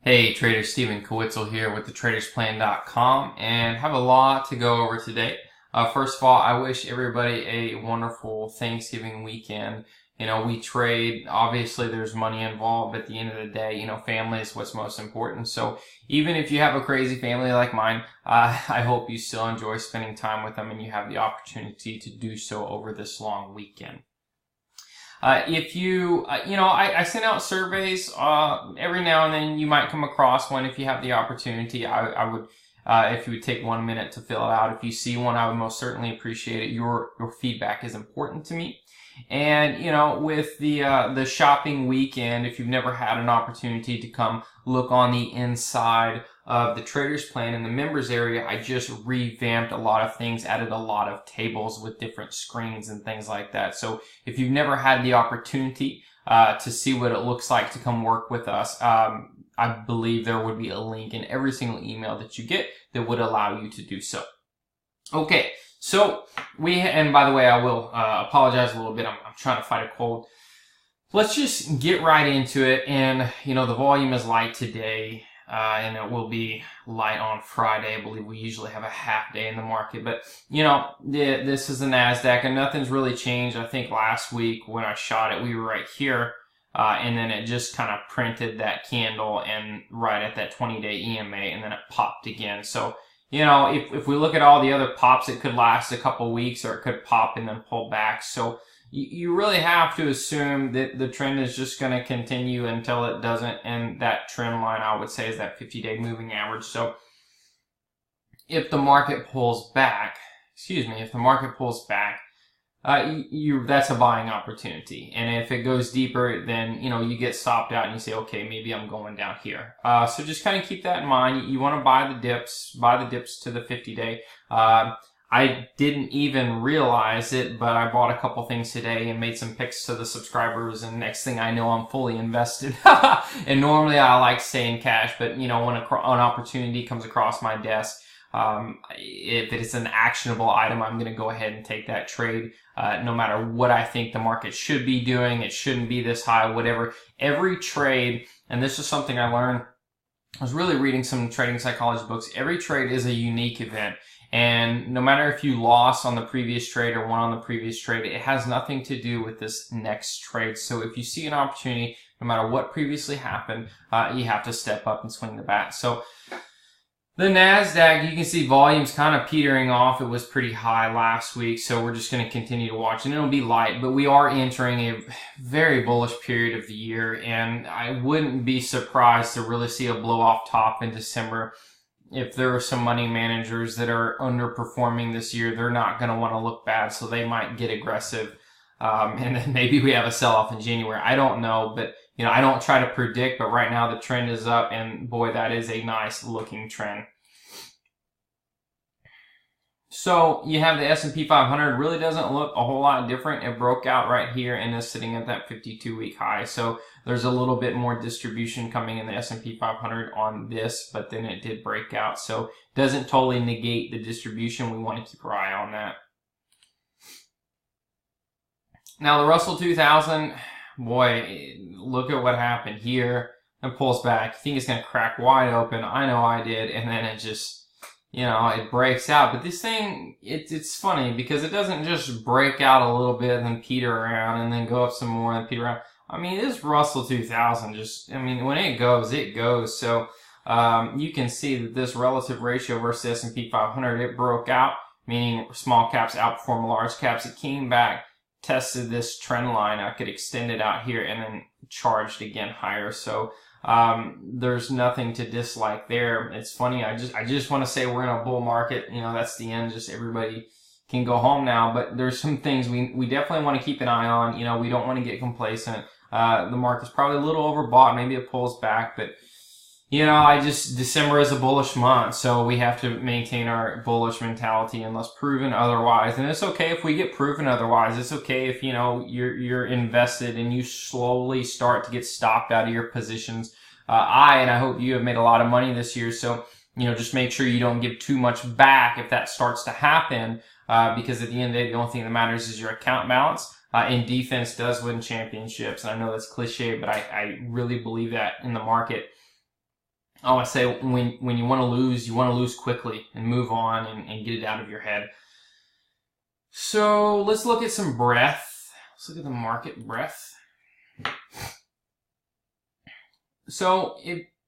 Hey trader, Stephen Kowitzel here with thetradersplan.com and have a lot to go over today. First of all, I wish everybody a wonderful Thanksgiving weekend. We trade, obviously there's money involved, but at the end of the day, family is what's most important. So even if you have a crazy family like mine, I hope you still enjoy spending time with them and you have the opportunity to do so over this long weekend. If you, I send out surveys every now and then. You might come across one if you have the opportunity. I would, if you would take 1 minute to fill it out. If you see one, I would most certainly appreciate it. Your feedback is important to me. And with the shopping weekend, if you've never had an opportunity to come look on the inside of the Traders Plan in the members area, I just revamped a lot of things, added a lot of tables with different screens and things like that. So if you've never had the opportunity to see what it looks like to come work with us, I believe there would be a link in every single email that you get that would allow you to do so. Okay. So and by the way, I will apologize a little bit. I'm trying to fight a cold. Let's just get right into it. And, the volume is light today, and it will be light on Friday. I believe we usually have a half day in the market. But, this is the Nasdaq, and nothing's really changed. I think last week when I shot it, we were right here. And then it just kind of printed that candle and right at that 20-day EMA, and then it popped again. So, if we look at all the other pops, it could last a couple weeks or it could pop and then pull back. So you really have to assume that the trend is just going to continue until it doesn't. And that trend line, I would say, is that 50-day moving average. So if the market pulls back, that's a buying opportunity. And if it goes deeper, then, you get stopped out and you say, okay, maybe I'm going down here. So just kind of keep that in mind. You want to buy the dips to the 50-day. I didn't even realize it, but I bought a couple things today and made some picks to the subscribers, and next thing I know, I'm fully invested. And normally I like staying cash, but when an opportunity comes across my desk, if it's an actionable item, I'm going to go ahead and take that trade. No matter what I think the market should be doing, it shouldn't be this high, whatever. Every trade, and this is something I learned, I was really reading some trading psychology books. Every trade is a unique event. And no matter if you lost on the previous trade or won on the previous trade, it has nothing to do with this next trade. So if you see an opportunity, no matter what previously happened, you have to step up and swing the bat. So the Nasdaq, you can see volumes kind of petering off. It was pretty high last week, so we're just going to continue to watch, and it'll be light, but we are entering a very bullish period of the year, and I wouldn't be surprised to really see a blow off top in December. If there are some money managers that are underperforming this year, they're not going to want to look bad, so they might get aggressive, and then maybe we have a sell-off in January. I don't know, but I don't try to predict, but right now the trend is up, and boy, that is a nice looking trend. So you have the S&P 500, really doesn't look a whole lot different. It broke out right here and is sitting at that 52-week high. So there's a little bit more distribution coming in the S&P 500 on this, but then it did break out. So it doesn't totally negate the distribution. We want to keep our eye on that. Now the Russell 2000, boy, look at what happened here. It pulls back. You think it's going to crack wide open. I know I did. And then it just, it breaks out. But this thing, it's funny because it doesn't just break out a little bit and then peter around and then go up some more and peter around. I mean, this Russell 2000 when it goes, it goes. So you can see that this relative ratio versus the S&P 500, it broke out, meaning small caps outperform large caps. It came back, tested this trend line. I could extend it out here and then charged again higher. So there's nothing to dislike there. It's funny. I just want to say we're in a bull market. That's the end. Just everybody can go home now. But there's some things we definitely want to keep an eye on. We don't want to get complacent. The market's probably a little overbought. Maybe it pulls back, but December is a bullish month, so we have to maintain our bullish mentality unless proven otherwise. And it's okay if we get proven otherwise. It's okay if, you're invested and you slowly start to get stopped out of your positions. And I hope you have made a lot of money this year, so, just make sure you don't give too much back if that starts to happen, because at the end of the day, the only thing that matters is your account balance. And defense does win championships. And I know that's cliche, but I really believe that in the market. Oh, I say when you want to lose quickly and move on and get it out of your head. So let's look at some breadth. Let's look at the market breadth. So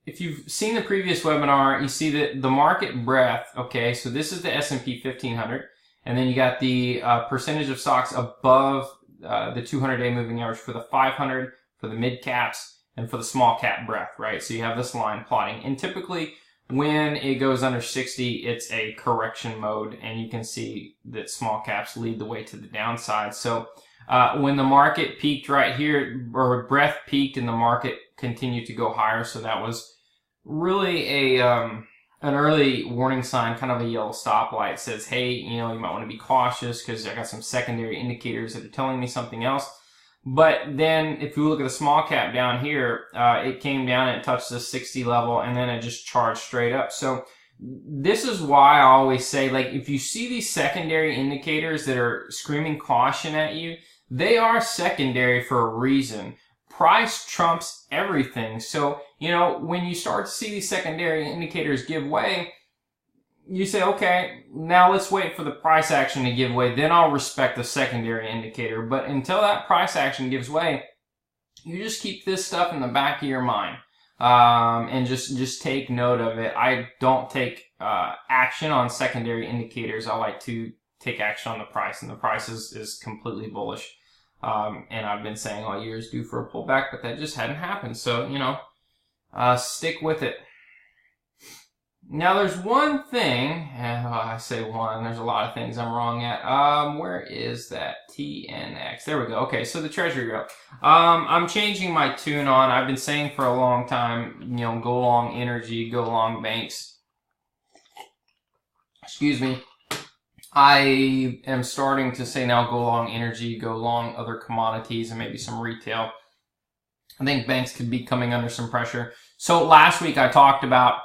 if you've seen the previous webinar, you see that the market breadth, okay, so this is the S&P 1500, and then you got the percentage of stocks above the 200-day moving average for the 500, for the mid caps, and for the small cap breadth, right? So you have this line plotting, and typically when it goes under 60, it's a correction mode, and you can see that small caps lead the way to the downside. So when the market peaked right here, or breadth peaked, and the market continued to go higher, so that was really an early warning sign, kind of a yellow stoplight. It says, hey, you know, you might want to be cautious because I got some secondary indicators that are telling me something else. But then if you look at the small cap down here, it came down and it touched the 60 level, and then it just charged straight up. So this is why I always say, like, if you see these secondary indicators that are screaming caution at you, they are secondary for a reason. Price trumps everything. So, you know, when you start to see these secondary indicators give way, you say, okay, now let's wait for the price action to give way. Then I'll respect the secondary indicator. But until that price action gives way, you just keep this stuff in the back of your mind. And just take note of it. I don't take action on secondary indicators. I like to take action on the price, and the price is completely bullish. And I've been saying all year is due for a pullback, but that just hadn't happened. So, you know, stick with it. Now, there's one thing, I say one, there's a lot of things I'm wrong at. Where is that? TNX. There we go. Okay, so the Treasury Yield. I'm changing my tune on. I've been saying for a long time, you know, go long energy, go long banks. Excuse me. I am starting to say now go long energy, go long other commodities, and maybe some retail. I think banks could be coming under some pressure. So last week I talked about,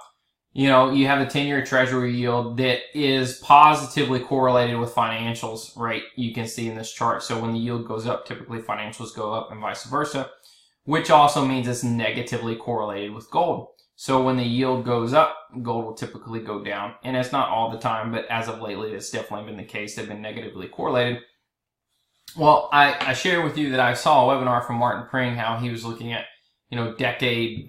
you know, you have a 10-year Treasury yield that is positively correlated with financials, right? You can see in this chart. So when the yield goes up, typically financials go up and vice versa, which also means it's negatively correlated with gold. So when the yield goes up, gold will typically go down. And it's not all the time, but as of lately, that's definitely been the case. They've been negatively correlated. Well, I shared with you that I saw a webinar from Martin Pring, how he was looking at, you know, decade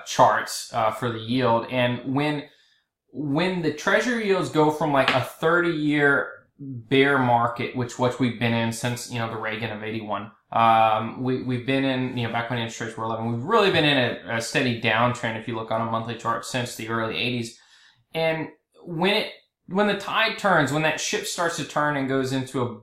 charts for the yield. And when the Treasury yields go from like a 30-year bear market, which we've been in since, you know, the Reagan of 81, we've been in, you know, back when interest rates were 11, we've really been in a steady downtrend if you look on a monthly chart since the early 80s. And when the tide turns, when that ship starts to turn and goes into a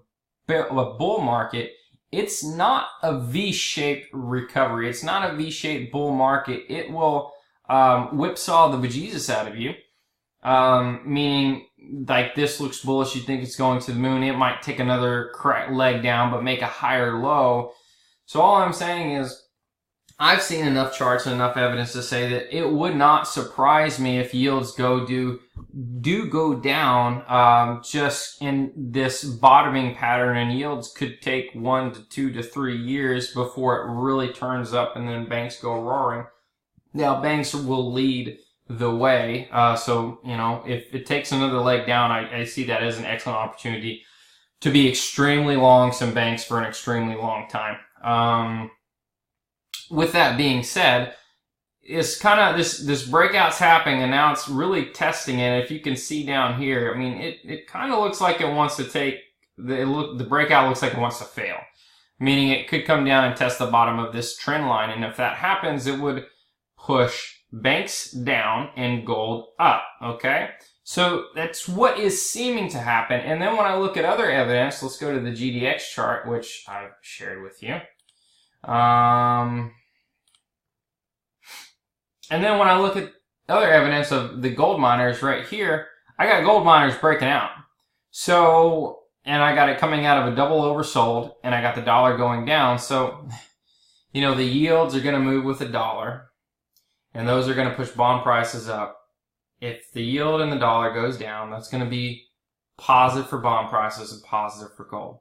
bull market, it's not a V-shaped recovery. It's not a V-shaped bull market. It will whipsaw the bejesus out of you, meaning like this looks bullish. You think it's going to the moon. It might take another leg down, but make a higher low. So all I'm saying is I've seen enough charts and enough evidence to say that it would not surprise me if yields do go down just in this bottoming pattern, and yields could take 1 to 2 to 3 years before it really turns up and then banks go roaring. Now, banks will lead the way. So, you know, if it takes another leg down, I see that as an excellent opportunity to be extremely long some banks for an extremely long time. With that being said, it's kind of this breakout's happening, and now it's really testing it. If you can see down here, I mean, it kind of looks like it wants to take the breakout looks like it wants to fail, meaning it could come down and test the bottom of this trend line. And if that happens, it would push banks down and gold up. Okay, so that's what is seeming to happen. And then when I look at other evidence, let's go to the GDX chart, which I've shared with you. And then when I look at other evidence of the gold miners right here, I got gold miners breaking out. So, and I got it coming out of a double oversold, and I got the dollar going down. So, you know, the yields are going to move with the dollar, and those are going to push bond prices up. If the yield and the dollar goes down, that's going to be positive for bond prices and positive for gold.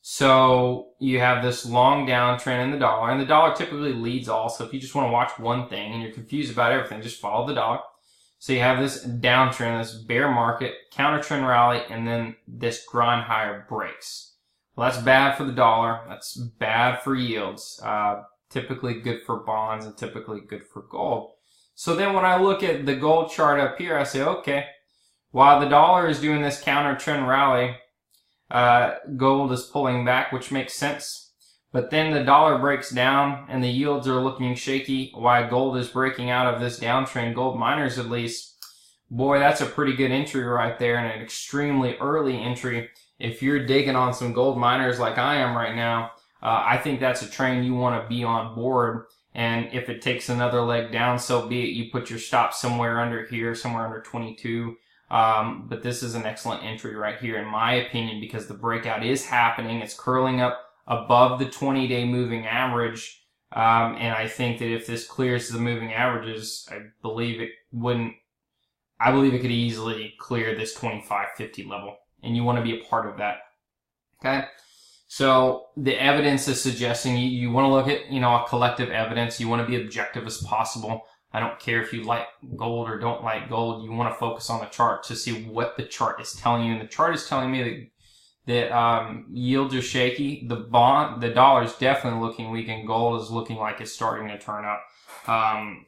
So you have this long downtrend in the dollar, and the dollar typically leads all. So if you just want to watch one thing and you're confused about everything, just follow the dollar. So you have this downtrend, this bear market, counter trend rally, and then this grind higher breaks. Well, that's bad for the dollar. That's bad for yields. Typically good for bonds and typically good for gold. So then when I look at the gold chart up here, I say, okay, while the dollar is doing this counter trend rally, gold is pulling back, which makes sense. But then the dollar breaks down and the yields are looking shaky while gold is breaking out of this downtrend. Gold miners, at least, boy, that's a pretty good entry right there, and an extremely early entry. If you're digging on some gold miners like I am right now, I think that's a train you want to be on board. And if it takes another leg down, so be it. You put your stop somewhere under here, somewhere under 22. But this is an excellent entry right here, in my opinion, because the breakout is happening. It's curling up above the 20-day moving average. And I think that if this clears the moving averages, I believe it could easily clear this 25.50 level. And you want to be a part of that. Okay? So the evidence is suggesting you want to look at, a collective evidence. You want to be objective as possible. I don't care if you like gold or don't like gold. You want to focus on the chart to see what the chart is telling you. And the chart is telling me that yields are shaky. The dollar is definitely looking weak, and gold is looking like it's starting to turn up. And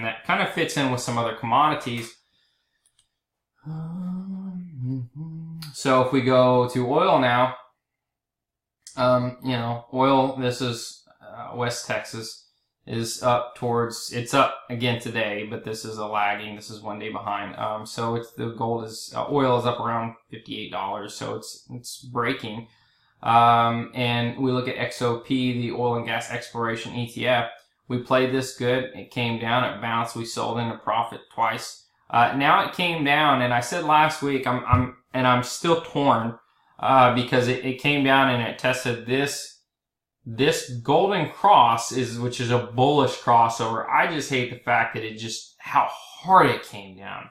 that kind of fits in with some other commodities. So if we go to oil now, oil, this is West Texas, is up towards, it's up again today, but this is a lagging, this is 1 day behind. So oil is up around $58, so it's breaking. And we look at XOP, the oil and gas exploration ETF. We played this good, it came down, it bounced, we sold into profit twice. Now it came down, and I said last week, I'm still torn, because it came down and it tested this golden cross, which is a bullish crossover. I just hate the fact that how hard it came down.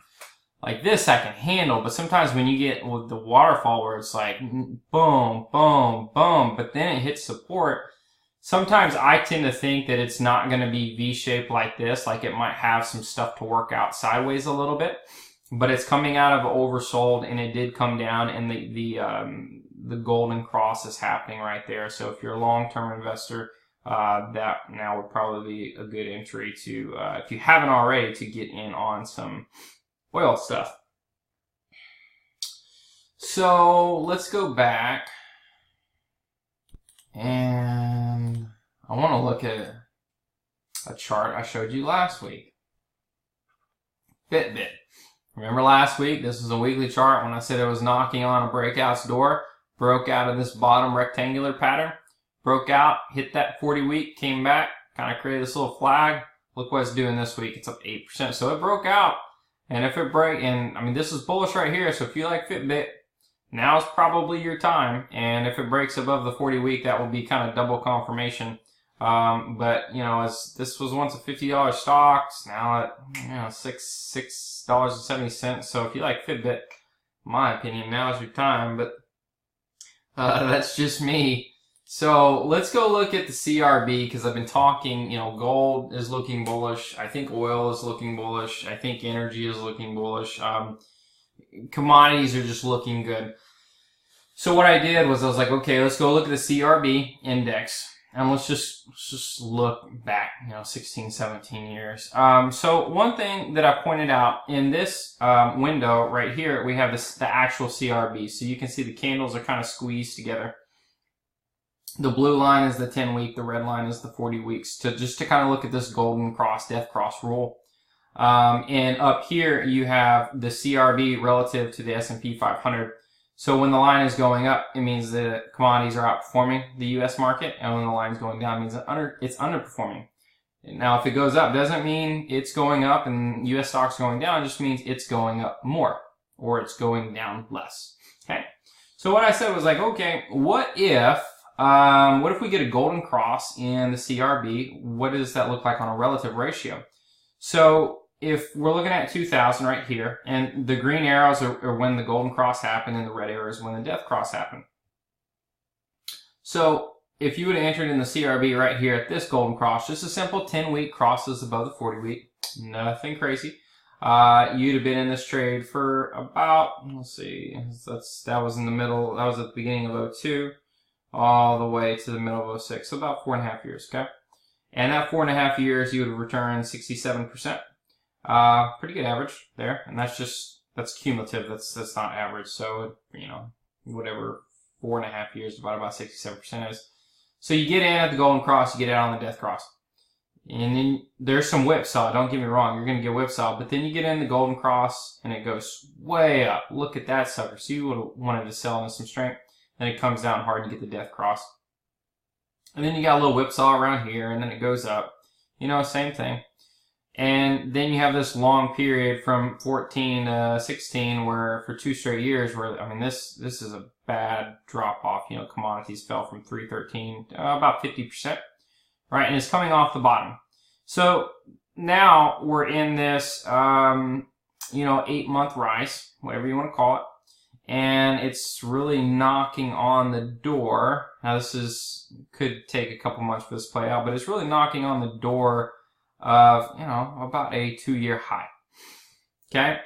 Like this I can handle, but sometimes when you get with the waterfall where it's like boom, boom, boom, but then it hits support, sometimes I tend to think that it's not going to be V-shaped like this, like it might have some stuff to work out sideways a little bit, but it's coming out of oversold, and it did come down, and the golden cross is happening right there. So if you're a long-term investor, that now would probably be a good entry to, if you haven't already, to get in on some oil stuff. So let's go back, and I want to look at a chart I showed you last week. Fitbit. Remember last week, this was a weekly chart when I said it was knocking on a breakout's door, broke out of this bottom rectangular pattern, broke out, hit that 40-week, came back, kind of created this little flag. Look what it's doing this week. It's up 8%. So it broke out. And if it this is bullish right here. So if you like Fitbit, now is probably your time. And if it breaks above the 40-week, that will be kind of double confirmation. But as this was once a $50 stock, it's now at $6.70. So if you like Fitbit, in my opinion, now is your time. But that's just me. So let's go look at the CRB, because I've been talking, gold is looking bullish. I think oil is looking bullish. I think energy is looking bullish. Commodities are just looking good. So what I did was I was like, okay, let's go look at the CRB index, and let's just look back, 16, 17 years. So one thing that I pointed out in this window right here, we have the actual CRB. So you can see the candles are kind of squeezed together. The blue line is the 10-week, the red line is the 40 weeks, just to kind of look at this golden cross, death cross rule. And up here you have the CRB relative to the S&P 500. So when the line is going up, it means that commodities are outperforming the U.S. market, and when the line is going down, it means it's underperforming. Now, if it goes up, doesn't mean it's going up and U.S. stocks going down. It just means it's going up more, or it's going down less. Okay. So what I said was like, okay, what if we get a golden cross in the CRB? What does that look like on a relative ratio? So if we're looking at 2000 right here, and the green arrows are when the golden cross happened, and the red arrows when the death cross happened. So if you would have entered in the CRB right here at this golden cross, just a simple 10-week crosses above the 40-week, nothing crazy. You'd have been in this trade for about, let's see, that was in the middle, that was at the beginning of 02, all the way to the middle of 06, so about 4.5 years, okay? And that 4.5 years, you would have returned 67%. Pretty good average there, and that's cumulative, that's not average, so, you know, whatever 4.5 years divided by 67% is. So you get in at the golden cross, you get out on the death cross. And then there's some whipsaw, don't get me wrong, you're going to get whipsaw, but then you get in the golden cross and it goes way up. Look at that sucker. So you would have wanted to sell into some strength, and it comes down hard and you get the death cross. And then you got a little whipsaw around here, and then it goes up. You know, same thing. And then you have this long period from 14 to 16 where for 2 straight years where, I mean, this is a bad drop off. You know, commodities fell from 313 about 50%, right? And it's coming off the bottom. So now we're in this, you know, 8-month rise, whatever you want to call it. And it's really knocking on the door. Now could take a couple months for this to play out, but it's really knocking on the door of, you know, about a 2-year high. Okay?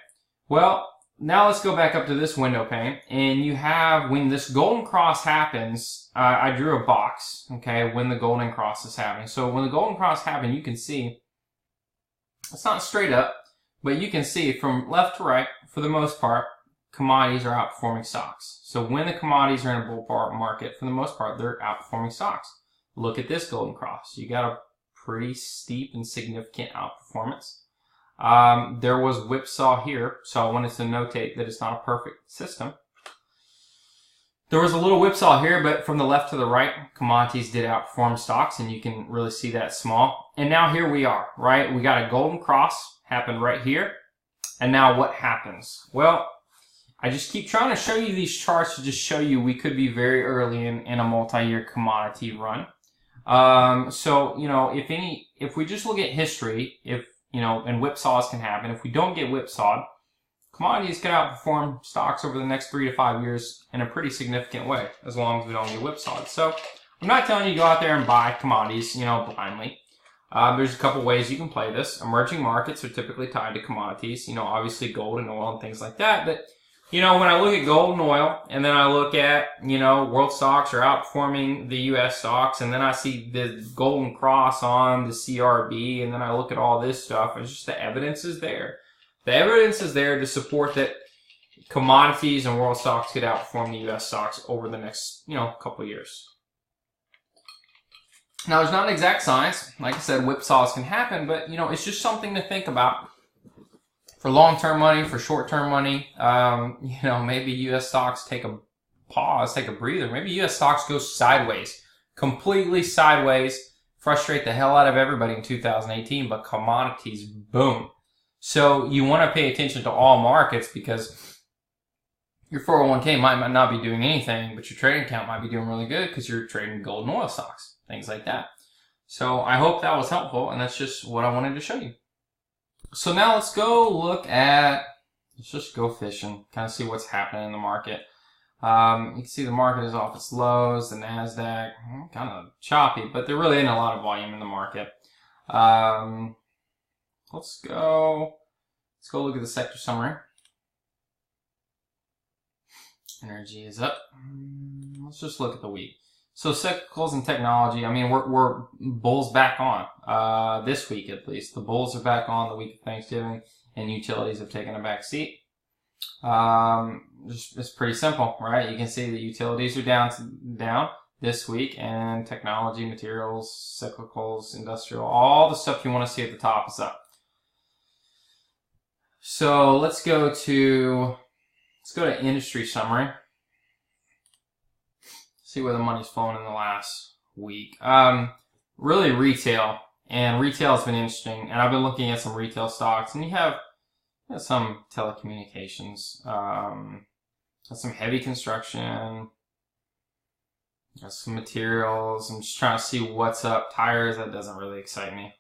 Well, now let's go back up to this window pane, and you have, when this golden cross happens, I drew a box, okay, when the golden cross is happening. So when the golden cross happens, you can see, it's not straight up, but you can see from left to right, for the most part, commodities are outperforming stocks. So when the commodities are in a bull market, for the most part, they're outperforming stocks. Look at this golden cross. You got a pretty steep and significant outperformance. There was whipsaw here, so I wanted to notate that it's not a perfect system. There was a little whipsaw here, but from the left to the right, commodities did outperform stocks, and you can really see that small. And now here we are, right? We got a golden cross happen right here. And now what happens? Well, I just keep trying to show you these charts to just show you we could be very early in a multi-year commodity run. So, you know, if we just look at history, you know, and whipsaws can happen. If we don't get whipsawed, commodities can outperform stocks over the next 3 to 5 years in a pretty significant way, as long as we don't get whipsawed. So I'm not telling you to go out there and buy commodities, you know, blindly. There's a couple ways you can play this. Emerging markets are typically tied to commodities, you know, obviously gold and oil and things like that. But, you know, when I look at gold and oil, and then I look at, you know, world stocks are outperforming the U.S. stocks, and then I see the golden cross on the CRB, and then I look at all this stuff, it's just the evidence is there. The evidence is there to support that commodities and world stocks could outperform the U.S. stocks over the next, you know, couple of years. Now, there's not an exact science. Like I said, whipsaws can happen, but, you know, it's just something to think about. For long-term money, for short-term money, you know, maybe U.S. stocks take a pause, take a breather. Maybe U.S. stocks go sideways, completely sideways, frustrate the hell out of everybody in 2018, but commodities, boom. So you want to pay attention to all markets because your 401k might not be doing anything, but your trading account might be doing really good because you're trading gold and oil stocks, things like that. So I hope that was helpful, and that's just what I wanted to show you. So now let's just go fishing, kind of see what's happening in the market. You can see the market is off its lows, the Nasdaq, kind of choppy, but there really ain't a lot of volume in the market. Let's go look at the sector summary. Energy is up. Let's just look at the week. So cyclicals and technology, I mean, we're bulls back on, this week at least. The bulls are back on the week of Thanksgiving, and utilities have taken a back seat. It's pretty simple, right? You can see the utilities are down this week, and technology, materials, cyclicals, industrial, all the stuff you want to see at the top is up. So let's go to industry summary. See where the money's flowing in the last week. Really retail, and retail has been interesting. And I've been looking at some retail stocks, and you have some telecommunications, some heavy construction, some materials. I'm just trying to see what's up. Tires, that doesn't really excite me.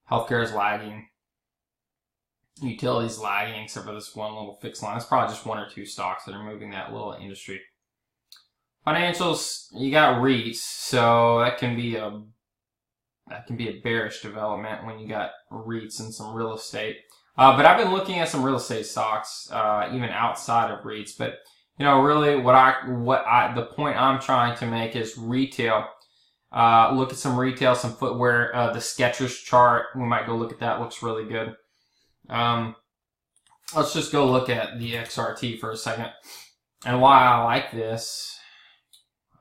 Healthcare is lagging. Utilities lagging, except for this one little fixed line. It's probably just 1 or 2 stocks that are moving that little industry. Financials, you got REITs, so that can be a bearish development when you got REITs and some real estate. But I've been looking at some real estate stocks, even outside of REITs. But really, the point I'm trying to make is retail. Look at some retail, some footwear. The Skechers chart, we might go look at that. Looks really good. Let's just go look at the XRT for a second. And why I like this,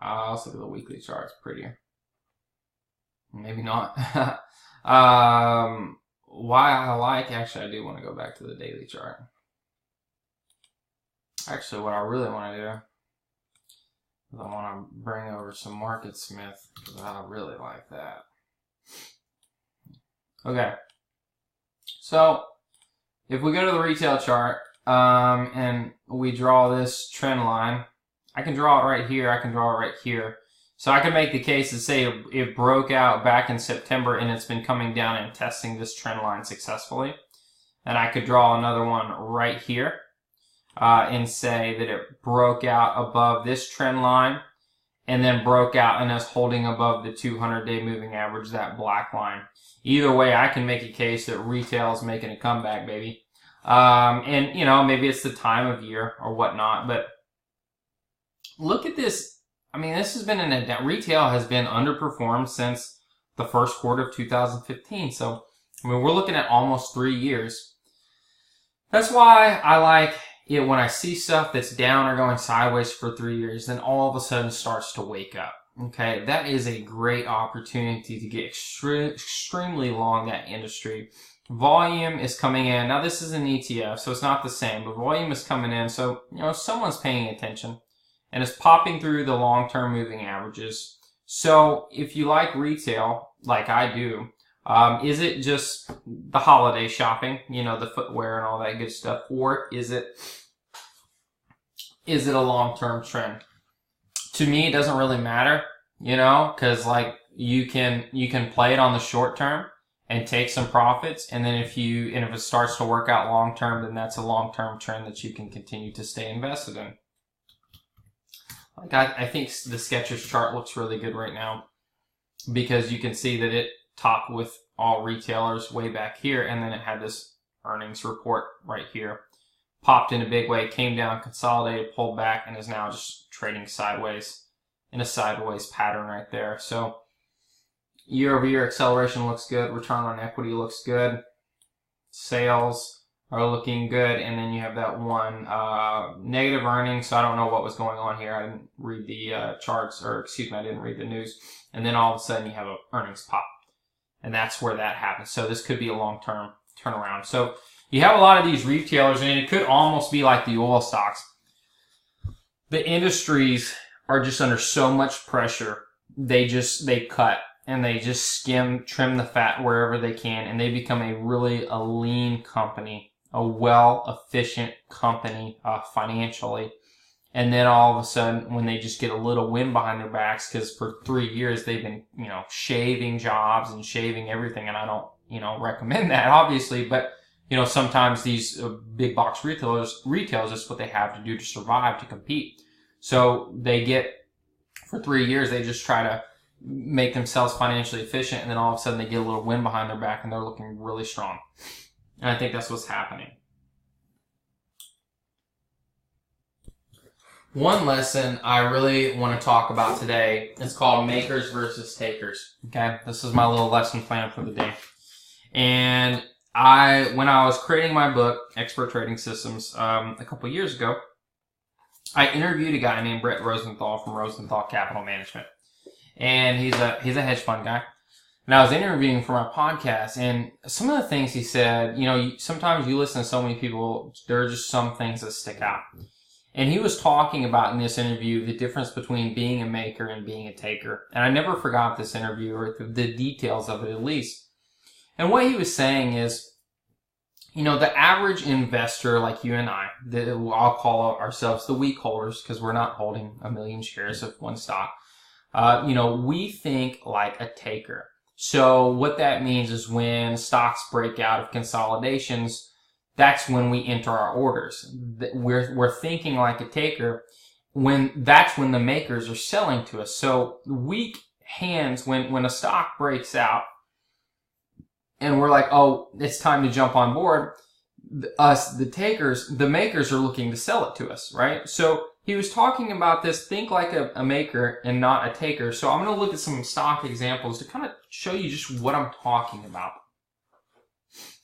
let's look at the weekly chart. It's prettier. Maybe not. Why I like, actually I do want to go back to the daily chart. Actually, what I really want to do is I want to bring over some Market Smith, because I really like that. Okay. So, if we go to the retail chart, and we draw this trend line, I can draw it right here, I can draw it right here. So I can make the case to say it broke out back in September and it's been coming down and testing this trend line successfully. And I could draw another one right here and say that it broke out above this trend line and then broke out and is holding above the 200-day moving average, that black line. Either way, I can make a case that retail is making a comeback, baby. And, maybe it's the time of year or whatnot, but look at this. I mean, this has been retail has been underperformed since the first quarter of 2015. So, we're looking at almost 3 years. That's why I like it when I see stuff that's down or going sideways for 3 years, then all of a sudden starts to wake up. Okay, that is a great opportunity to get extremely long that industry. Volume is coming in. Now, this is an ETF, so it's not the same, but volume is coming in. So, someone's paying attention. And it's popping through the long-term moving averages. So if you like retail, like I do, is it just the holiday shopping, the footwear and all that good stuff, or is it a long-term trend? To me, it doesn't really matter, because like you can play it on the short term and take some profits, and then if it starts to work out long-term, then that's a long-term trend that you can continue to stay invested in. Like I think the Skechers chart looks really good right now because you can see that it topped with all retailers way back here, and then it had this earnings report right here. Popped in a big way, came down, consolidated, pulled back, and is now just trading sideways in a sideways pattern right there. So year-over-year acceleration looks good. Return on equity looks good. Sales are looking good, and then you have that one negative earnings. So I don't know what was going on here. I didn't read the charts, or excuse me, I didn't read the news. And then all of a sudden you have an earnings pop, and that's where that happens. So this could be a long-term turnaround. So you have a lot of these retailers, and it could almost be like the oil stocks. The industries are just under so much pressure. They cut and they just trim the fat wherever they can, and they become a lean company. A efficient company financially. And then all of a sudden, when they just get a little wind behind their backs, because for 3 years they've been, shaving jobs and shaving everything, and I don't, recommend that, obviously, but, sometimes these big box retailers, that's what they have to do to survive, to compete. So for 3 years, they just try to make themselves financially efficient, and then all of a sudden they get a little wind behind their back and they're looking really strong. And I think that's what's happening. One lesson I really want to talk about today is called makers versus takers. Okay, this is my little lesson plan for the day. And when I was creating my book, Expert Trading Systems, a couple years ago, I interviewed a guy named Brett Rosenthal from Rosenthal Capital Management. And he's a hedge fund guy. And I was interviewing for my podcast, and some of the things he said, sometimes you listen to so many people, there are just some things that stick out. And he was talking about in this interview the difference between being a maker and being a taker. And I never forgot this interview, or the details of it at least. And what he was saying is, the average investor like you and I, I'll call ourselves the weak holders because we're not holding 1 million shares of one stock. We think like a taker. So what that means is when stocks break out of consolidations, that's when we enter our orders. We're thinking like a taker, that's when the makers are selling to us. So weak hands, when a stock breaks out and we're like, oh, it's time to jump on board, us, the takers, the makers are looking to sell it to us, right? So he was talking about this, think like a maker and not a taker. So I'm going to look at some stock examples to kind of show you just what I'm talking about.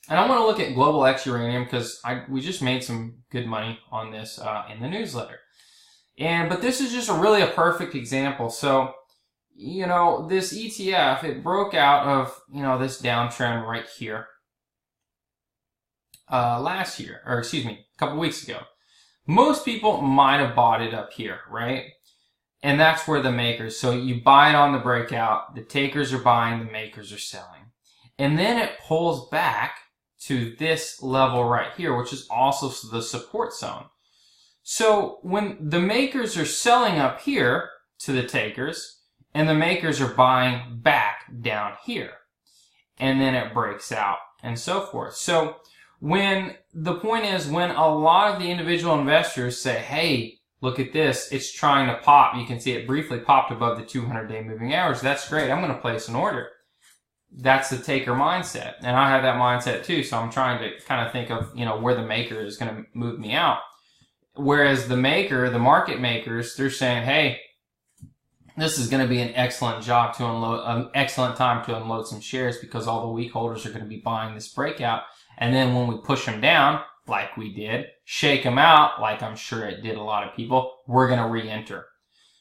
And I want to look at Global X Uranium because we just made some good money on this in the newsletter. But this is just really a perfect example. So, this ETF, it broke out of, this downtrend right here last year, or excuse me, a couple weeks ago. Most people might have bought it up here, right? And that's where the makers, so you buy it on the breakout, the takers are buying, the makers are selling. And then it pulls back to this level right here, which is also the support zone. So when the makers are selling up here to the takers, and the makers are buying back down here, and then it breaks out and so forth. So the point is when a lot of the individual investors say, hey, look at this, it's trying to pop. You can see it briefly popped above the 200-day moving average. That's great. I'm going to place an order. That's the taker mindset. And I have that mindset too. So I'm trying to kind of think of, where the maker is going to move me out. Whereas the market makers, they're saying, hey, this is going to be an excellent job to unload, an excellent time to unload some shares because all the weak holders are going to be buying this breakout. And then when we push them down, like we did, shake them out, like I'm sure it did a lot of people, we're going to re-enter.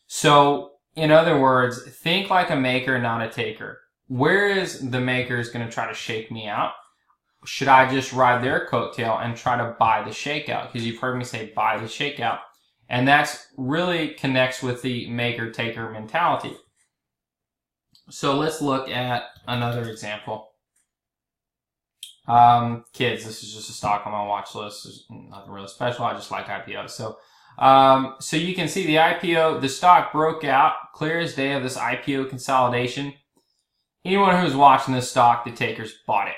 So, in other words, think like a maker, not a taker. Where is the maker is going to try to shake me out? Should I just ride their coattail and try to buy the shakeout? Because you've heard me say buy the shakeout. And that's really connects with the maker-taker mentality. So let's look at another example. Kids, this is just a stock on my watch list. There's nothing really special. I just like IPOs. So you can see the IPO, the stock broke out clear as day of this IPO consolidation. Anyone who's watching this stock, the takers bought it.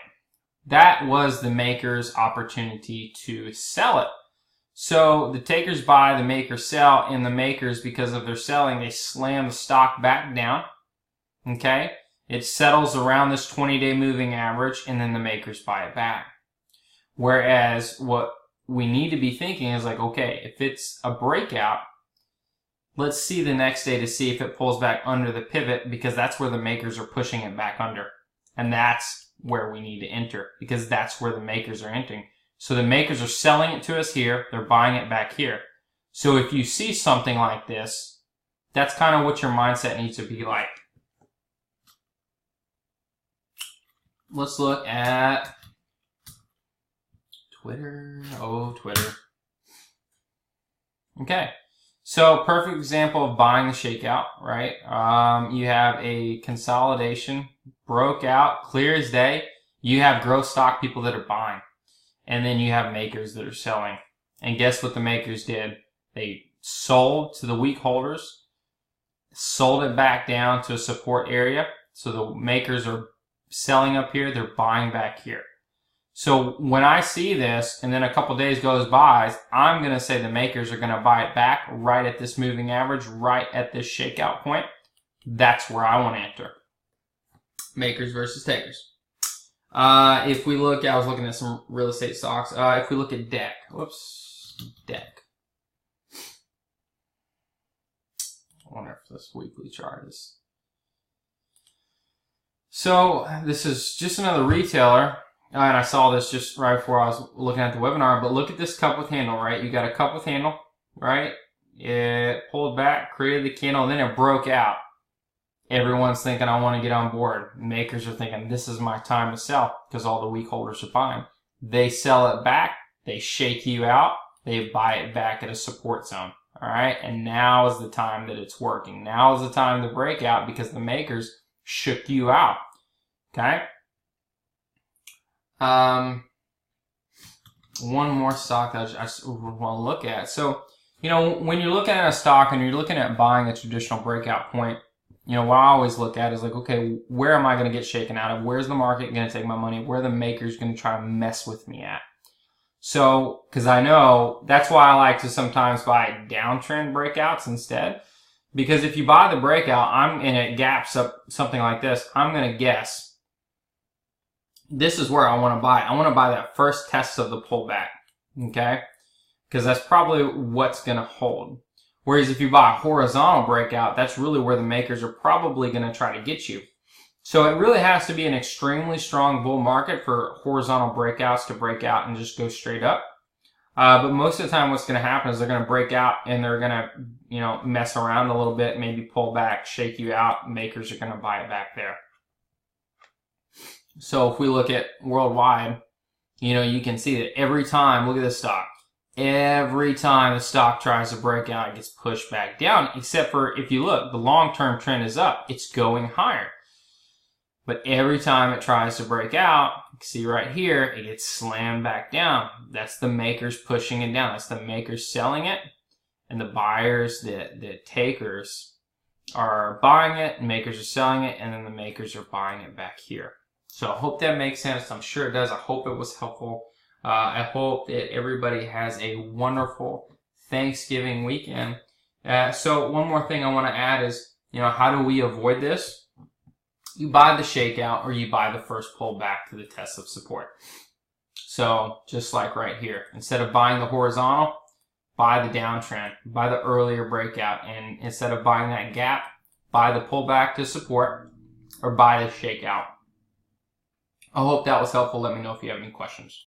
That was the maker's opportunity to sell it. So the takers buy, the makers sell, and the makers, because of their selling, they slam the stock back down. Okay? It settles around this 20-day moving average, and then the makers buy it back. Whereas what we need to be thinking is like, okay, if it's a breakout, let's see the next day to see if it pulls back under the pivot, because that's where the makers are pushing it back under. And that's where we need to enter, because that's where the makers are entering. So the makers are selling it to us here, they're buying it back here. So if you see something like this, that's kind of what your mindset needs to be like. Let's look at Twitter. Oh, Twitter. Okay. So perfect example of buying the shakeout, right? You have a consolidation, broke out, clear as day. You have growth stock people that are buying. And then you have makers that are selling. And guess what the makers did? They sold to the weak holders, sold it back down to a support area. So the makers are selling up here, they're buying back here. So when I see this and then a couple days goes by, I'm going to say the makers are going to buy it back right at this moving average, right at this shakeout point. That's where I want to enter. Makers versus takers. If we look, I was looking at some real estate stocks. If we look at DEC, DEC. I wonder if this weekly chart is. So this is just another retailer, and I saw this just right before I was looking at the webinar, but look at this cup with handle, right? You got a cup with handle, right? It pulled back, created the candle, and then it broke out. Everyone's thinking, I want to get on board. Makers are thinking, this is my time to sell because all the weak holders are buying. They sell it back, they shake you out, they buy it back at a support zone. All right, and now is the time that it's working. Now is the time to break out because the makers shook you out. Okay. One more stock that I want to look at. So, when you're looking at a stock and you're looking at buying a traditional breakout point, what I always look at is like, okay, where am I going to get shaken out of? Where's the market going to take my money? Where are the makers going to try to mess with me at? So, because I know, that's why I like to sometimes buy downtrend breakouts instead. Because if you buy the breakout, and it gaps up something like this, I'm going to guess this is where I want to buy. I want to buy that first test of the pullback, okay? Because that's probably what's going to hold. Whereas if you buy a horizontal breakout, that's really where the makers are probably going to try to get you. So it really has to be an extremely strong bull market for horizontal breakouts to break out and just go straight up. But most of the time what's going to happen is they're going to break out and they're going to, mess around a little bit, maybe pull back, shake you out. Makers are going to buy it back there. So if we look at worldwide, you can see that every time, look at this stock. Every time the stock tries to break out, it gets pushed back down, except for if you look, the long-term trend is up. It's going higher. But every time it tries to break out, you can see right here, it gets slammed back down. That's the makers pushing it down. That's the makers selling it. And the buyers, the takers are buying it, and makers are selling it, and then the makers are buying it back here. So I hope that makes sense. I'm sure it does. I hope it was helpful. I hope that everybody has a wonderful Thanksgiving weekend. So one more thing I want to add is, how do we avoid this? You buy the shakeout or you buy the first pull back to the test of support. So just like right here, instead of buying the horizontal, buy the downtrend, buy the earlier breakout, and instead of buying that gap, buy the pullback to support or buy the shakeout. I hope that was helpful. Let me know if you have any questions.